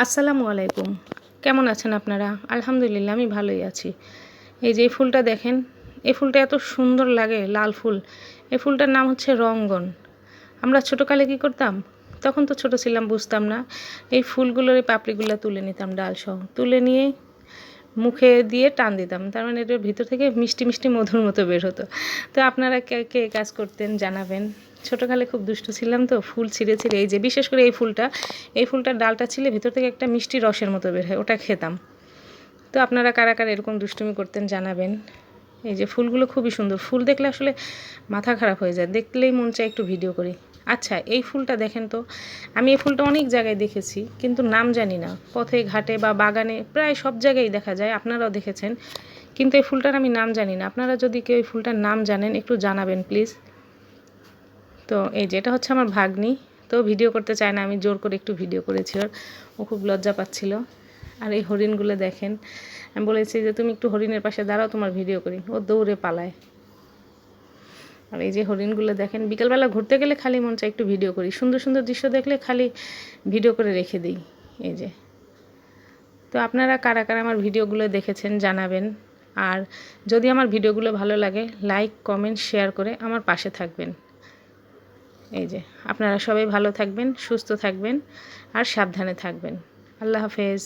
আসসালামু আলাইকুম। কেমন আছেন আপনারা? আলহামদুলিল্লাহ আমি ভালোই আছি। এই যে এই ফুলটা দেখেন, এই ফুলটা এত সুন্দর লাগে, লাল ফুল। এই ফুলটার নাম হচ্ছে রঙ্গন। আমরা ছোটোকালে কী করতাম? তখন তো ছোট ছিলাম, বুঝতাম না। এই ফুলগুলোর এই পাপড়িগুলো তুলে নিতাম ডালসহ। তুলে নিয়ে মুখে দিয়ে টান দিতাম। তার মানে এটার ভিতর থেকে মিষ্টি, মিষ্টি মধুর মতো বের হতো। তো আপনারা কে কে কাজ করতেন জানাবেন। ছোটোকালে খুব দুষ্টু ছিলাম তো, ফুল ছিঁড়ে ছিঁড়ে এই যে বিশেষ করে এই ফুলটার ডালটা ছিলে ভিতর থেকে একটা মিষ্টি রসের মতো বের হয়, ওটা খেতাম। তো আপনারা কারা কারা এরকম দুষ্টুমি করতেন জানাবেন। এই যে ফুলগুলো খুবই সুন্দর, ফুল দেখলে আসলে মাথা খারাপ হয়ে যায়, দেখলেই মন চায় একটু ভিডিও করি। আচ্ছা, এই ফুলটা দেখেন তো, আমি এই ফুলটা অনেক জায়গায় দেখেছি কিন্তু নাম জানি না। পথে ঘাটে বা বাগানে প্রায় সব জায়গায় দেখা যায়, আপনারাও দেখেছেন, কিন্তু এই ফুলটার আমি নাম জানি না। আপনারা যদি কেউ এই ফুলটার নাম জানেন একটু জানাবেন প্লিজ। তো এই যে এটা হচ্ছে আমার ভাগ্নি, তো ভিডিও করতে চায় না, আমি জোর করে একটু ভিডিও করেছি ও খুব লজ্জা পাচ্ছিল। আর এই হরিণগুলো দেখেন, আমি বলেছি যে তুমি একটু হরিণের পাশে দাঁড়াও, তোমার ভিডিও করি, ও দৌড়ে পালায়। আর এই যে হরিণগুলো দেখেন, বিকালবেলা ঘুরতে গেলে খালি মন চায় একটু ভিডিও করি, সুন্দর সুন্দর দৃশ্য দেখলে খালি ভিডিও করে রেখে দিই। এই যে, তো আপনারা কারা কারা আমার ভিডিওগুলো দেখেছেন জানাবেন। আর যদি আমার ভিডিওগুলো ভালো লাগে, লাইক কমেন্ট শেয়ার করে আমার পাশে থাকবেন। এই যে, আপনারা সবাই ভালো থাকবেন, সুস্থ থাকবেন আর সাবধানে থাকবেন। আল্লাহ হাফেজ।